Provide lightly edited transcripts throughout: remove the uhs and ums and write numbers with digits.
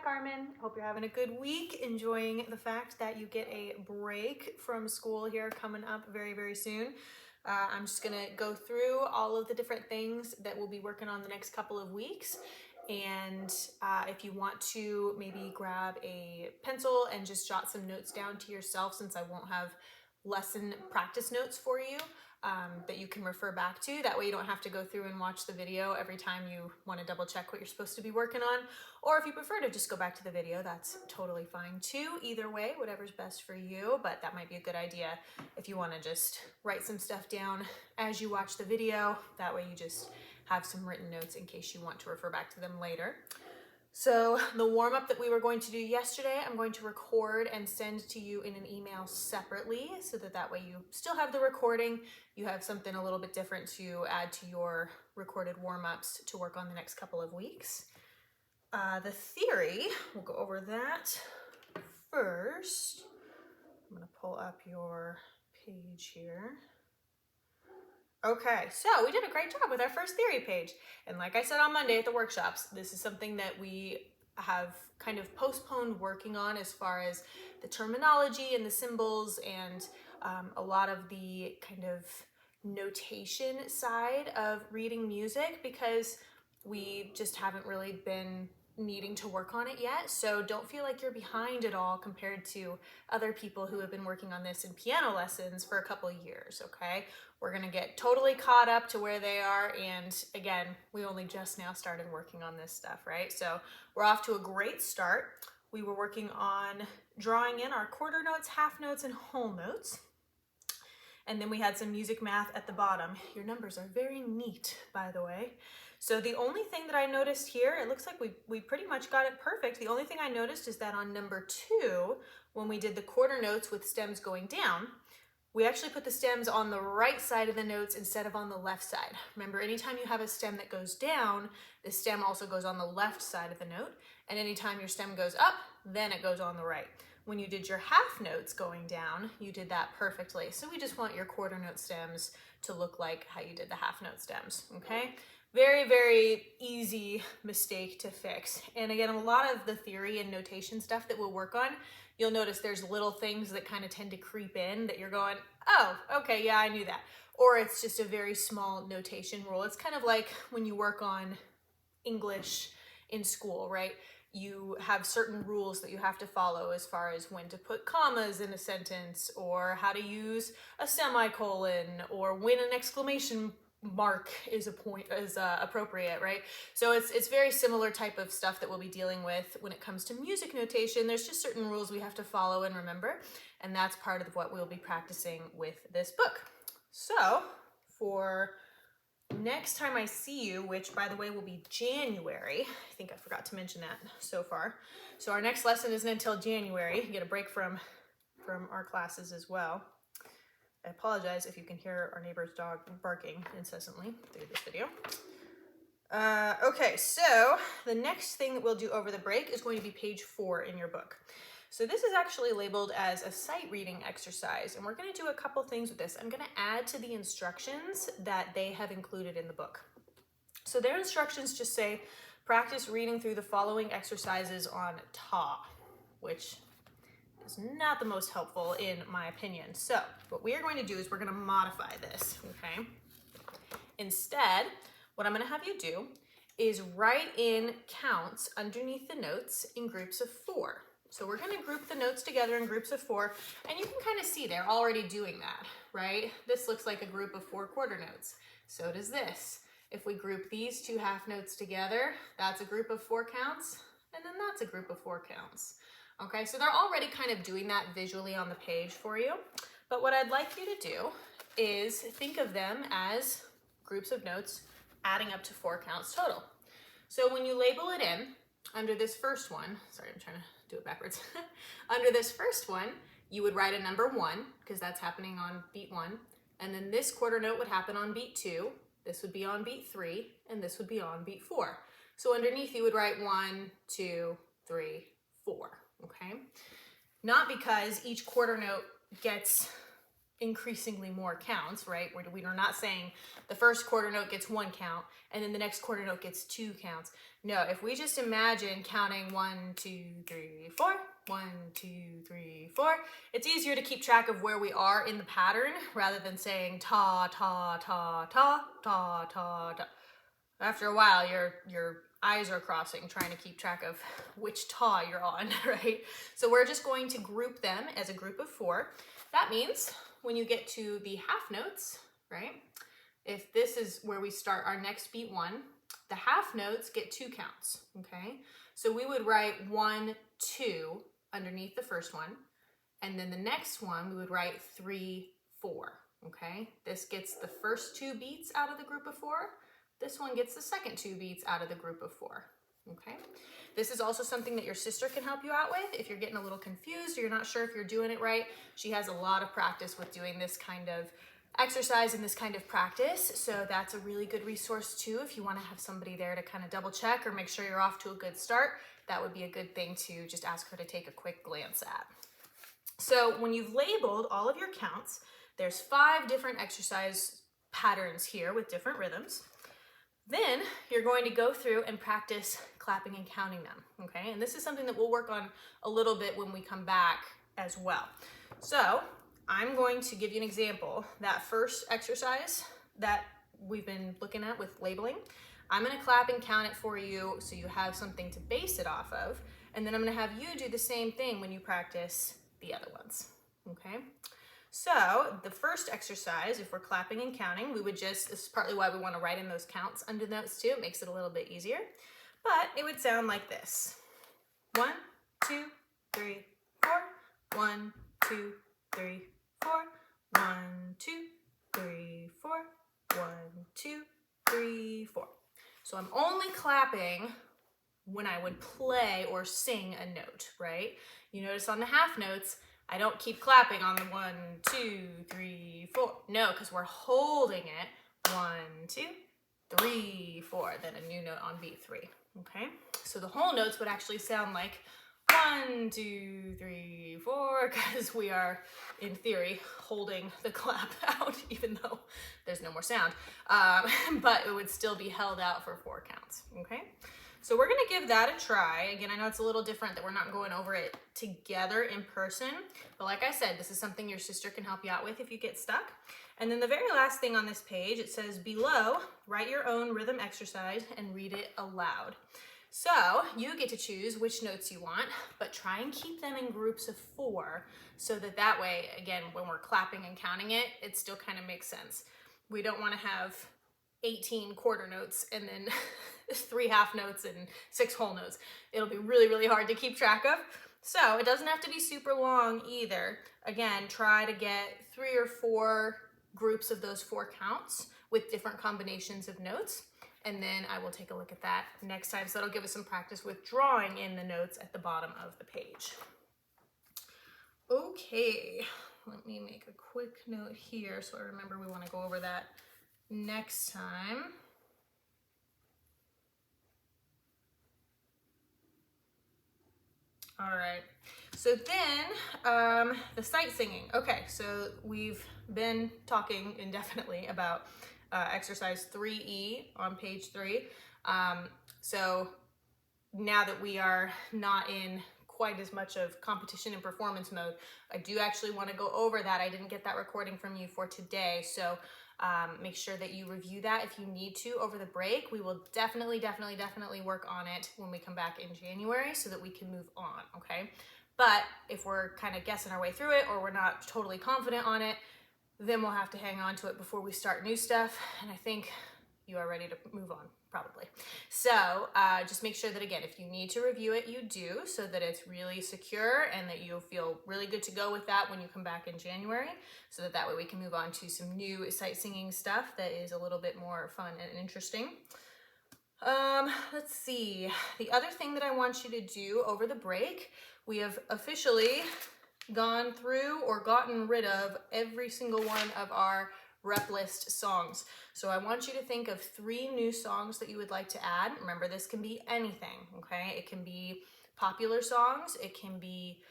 Carmen. Hope you're having a good week, enjoying the fact that you get a break from school here coming up very, very soon. I'm just gonna go through all of the different things that we'll be working on the next couple of weeks. And if you want to maybe grab a pencil and just jot some notes down to yourself, since I won't have lesson practice notes for you that you can refer back to. That way you don't have to go through and watch the video every time you want to double check what you're supposed to be working on. Or if you prefer to just go back to the video, that's totally fine too. Either way, whatever's best for you, but that might be a good idea if you want to just write some stuff down as you watch the video. That way you just have some written notes in case you want to refer back to them later. So the warm-up that we were going to do yesterday, I'm going to record and send to you in an email separately so that way you still have the recording. You have something a little bit different to add to your recorded warm-ups to work on the next couple of weeks. The theory, we'll go over that first. I'm going to pull up your page here. Okay, so we did a great job with our first theory page. And like I said on Monday at the workshops, this is something that we have kind of postponed working on as far as the terminology and the symbols and a lot of the kind of notation side of reading music, because we just haven't really been needing to work on it yet. So don't feel like you're behind at all compared to other people who have been working on this in piano lessons for a couple of years, okay? We're gonna get totally caught up to where they are, and again, we only just now started working on this stuff, right? So we're off to a great start. We were working on drawing in our quarter notes, half notes, and whole notes. And then we had some music math at the bottom. Your numbers are very neat, by the way. So the only thing that I noticed here, it looks like we pretty much got it perfect. The only thing I noticed is that on number 2, when we did the quarter notes with stems going down, we actually put the stems on the right side of the notes instead of on the left side. Remember, anytime you have a stem that goes down, the stem also goes on the left side of the note. And anytime your stem goes up, then it goes on the right. When you did your half notes going down, you did that perfectly. So we just want your quarter note stems to look like how you did the half note stems, okay? Very, very easy mistake to fix. And again, a lot of the theory and notation stuff that we'll work on, you'll notice there's little things that kind of tend to creep in that you're going, oh, okay, yeah, I knew that. Or it's just a very small notation rule. It's kind of like when you work on English in school, right? You have certain rules that you have to follow as far as when to put commas in a sentence, or how to use a semicolon, or when an exclamation mark is appropriate, right? So it's very similar type of stuff that we'll be dealing with when it comes to music notation. There's just certain rules we have to follow and remember, and that's part of what we'll be practicing with this book. So for next time I see you, which by the way will be January, I think I forgot to mention that so far. So our next lesson isn't until January. You get a break from our classes as well. I apologize if you can hear our neighbor's dog barking incessantly through this video. Okay, so the next thing that we'll do over the break is going to be page 4 in your book. So this is actually labeled as a sight reading exercise, and we're going to do a couple things with this. I'm going to add to the instructions that they have included in the book. So their instructions just say, practice reading through the following exercises on ta, which is not the most helpful in my opinion. So what we are going to do is we're going to modify this, okay? Instead, what I'm going to have you do is write in counts underneath the notes in groups of 4. So we're going to group the notes together in groups of 4, and you can kind of see they're already doing that, right? This looks like a group of 4 quarter notes. So does this. If we group these 2 half notes together, that's a group of 4 counts, and then that's a group of 4 counts. Okay, so they're already kind of doing that visually on the page for you. But what I'd like you to do is think of them as groups of notes adding up to 4 counts total. So when you label it in, under this first one, sorry, I'm trying to do it backwards. Under this first one, you would write a number 1, because that's happening on beat 1. And then this quarter note would happen on beat 2. This would be on beat 3, and this would be on beat 4. So underneath you would write 1, 2, 3, 4. Okay, not because each quarter note gets increasingly more counts, right? We're not saying the first quarter note gets 1 count and then the next quarter note gets 2 counts. No, if we just imagine counting 1, 2, 3, 4, 1, 2, 3, 4, it's easier to keep track of where we are in the pattern rather than saying ta, ta, ta, ta, ta, ta, ta. After a while, your eyes are crossing trying to keep track of which ta you're on, right? So we're just going to group them as a group of 4. That means when you get to the half notes, right? If this is where we start our next beat 1, the half notes get 2 counts, okay? So we would write 1, 2 underneath the first one, and then the next one we would write 3, 4, okay? This gets the first 2 beats out of the group of 4. This one gets the second 2 beats out of the group of 4, okay? This is also something that your sister can help you out with if you're getting a little confused or you're not sure if you're doing it right. She has a lot of practice with doing this kind of exercise and this kind of practice, so that's a really good resource too if you want to have somebody there to kind of double check or make sure you're off to a good start. That would be a good thing to just ask her to take a quick glance at. So when you've labeled all of your counts, there's 5 different exercise patterns here with different rhythms. Then you're going to go through and practice clapping and counting them, okay? And this is something that we'll work on a little bit when we come back as well. So I'm going to give you an example. That first exercise that we've been looking at with labeling, I'm gonna clap and count it for you so you have something to base it off of. And then I'm gonna have you do the same thing when you practice the other ones, okay? So the first exercise, if we're clapping and counting, we would just, this is partly why we want to write in those counts under notes too. It makes it a little bit easier. But it would sound like this. 1, 2, 3, 4. 1, 2, 3, 4. 1, 2, 3, 4. 1, 2, 3, 4. So I'm only clapping when I would play or sing a note, right? You notice on the half notes, I don't keep clapping on the 1, 2, 3, 4. No, because we're holding it. 1, 2, 3, 4. Then a new note on beat 3. Okay? So the whole notes would actually sound like 1, 2, 3, 4, because we are, in theory, holding the clap out, even though there's no more sound. But it would still be held out for 4 counts. Okay? So we're gonna give that a try. Again, I know it's a little different that we're not going over it together in person, but like I said, this is something your sister can help you out with if you get stuck. And then the very last thing on this page, it says below, write your own rhythm exercise and read it aloud. So you get to choose which notes you want, but try and keep them in groups of 4 so that way, again, when we're clapping and counting it, it still kind of makes sense. We don't wanna have 18 quarter notes and then 3 half notes and 6 whole notes. It'll be really, really hard to keep track of. So it doesn't have to be super long either. Again, try to get 3 or 4 groups of those 4 counts with different combinations of notes. And then I will take a look at that next time. So that'll give us some practice with drawing in the notes at the bottom of the page. Okay, let me make a quick note here so I remember we want to go over that next time. All right, so then the sight singing. Okay, so we've been talking indefinitely about exercise 3E on page 3. So now that we are not in quite as much of competition and performance mode, I do actually want to go over that. I didn't get that recording from you for today, so make sure that you review that if you need to over the break. We will definitely work on it when we come back in January so that we can move on, okay? But if we're kind of guessing our way through it or we're not totally confident on it, then we'll have to hang on to it before we start new stuff. And I think you are ready to move on, probably. So just make sure that, again, if you need to review it, you do, so that it's really secure and that you'll feel really good to go with that when you come back in January, so that way we can move on to some new sight singing stuff that is a little bit more fun and interesting. Let's see. The other thing that I want you to do over the break, we have officially gone through or gotten rid of every single one of our rep list songs. So I want you to think of 3 new songs that you would like to add. Remember, this can be anything, okay? It can be popular songs, it can be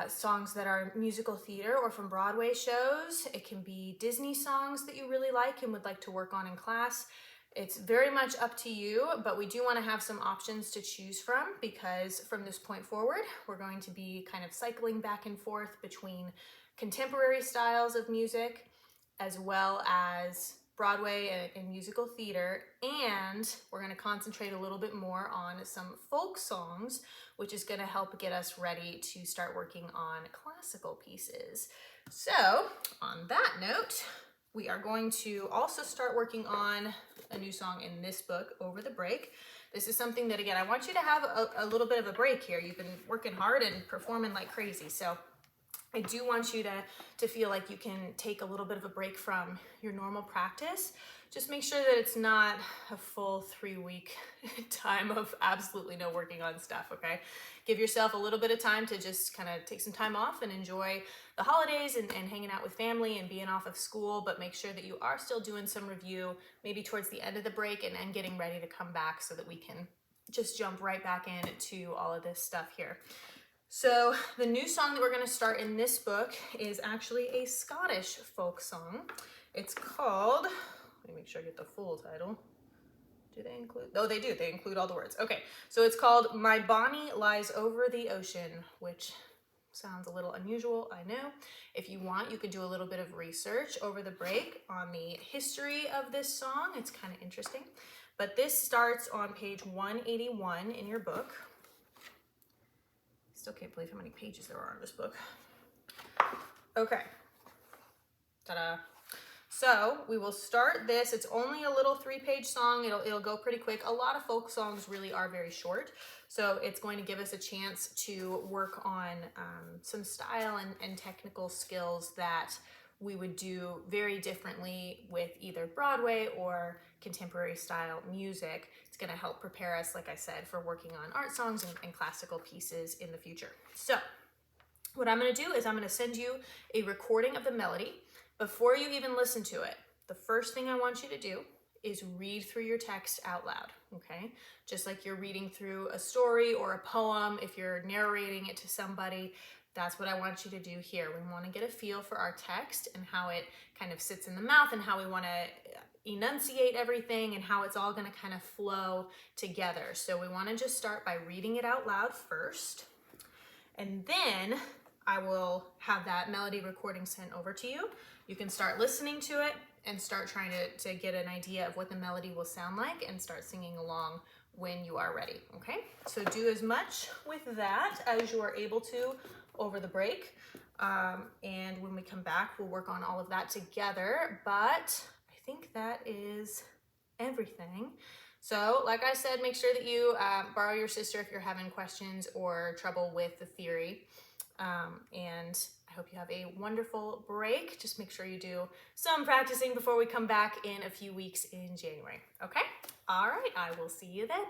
songs that are musical theater or from Broadway shows. It can be Disney songs that you really like and would like to work on in class. It's very much up to you, but we do want to have some options to choose from, because from this point forward, we're going to be kind of cycling back and forth between contemporary styles of music as well as Broadway and musical theater, and we're going to concentrate a little bit more on some folk songs, which is going to help get us ready to start working on classical pieces. So on that note, we are going to also start working on a new song in this book over the break. This is something that, again, I want you to have a little bit of a break here. You've been working hard and performing like crazy, so I do want you to feel like you can take a little bit of a break from your normal practice. Just make sure that it's not a full 3-week time of absolutely no working on stuff, okay? Give yourself a little bit of time to just kind of take some time off and enjoy the holidays and hanging out with family and being off of school, but make sure that you are still doing some review, maybe towards the end of the break, and getting ready to come back so that we can just jump right back into all of this stuff here. So the new song that we're going to start in this book is actually a Scottish folk song. It's called, let me make sure I get the full title. Do they include? Oh, they do. They include all the words. Okay, so it's called My Bonnie Lies Over the Ocean, which sounds a little unusual, I know. If you want, you could do a little bit of research over the break on the history of this song. It's kind of interesting. But this starts on page 181 in your book. Still can't believe how many pages there are in this book. Okay. Ta-da. So we will start this. It's only a little 3-page song. It'll go pretty quick. A lot of folk songs really are very short. So it's going to give us a chance to work on some style and technical skills that we would do very differently with either Broadway or contemporary style music. It's going to help prepare us, like I said, for working on art songs and classical pieces in the future. So what I'm going to do is I'm going to send you a recording of the melody. Before you even listen to it, the first thing I want you to do is read through your text out loud, okay? Just like you're reading through a story or a poem, if you're narrating it to somebody, that's what I want you to do here. We want to get a feel for our text and how it kind of sits in the mouth and how we want to enunciate everything and how it's all going to kind of flow together. So we want to just start by reading it out loud first, and then I will have that melody recording sent over to you. You can start listening to it and start trying to get an idea of what the melody will sound like and start singing along when you are ready, okay? So do as much with that as you are able to over the break. And when we come back, we'll work on all of that together, but I think that is everything. So like I said, make sure that you borrow your sister if you're having questions or trouble with the theory. And I hope you have a wonderful break. Just make sure you do some practicing before we come back in a few weeks in January. Okay? All right, I will see you then.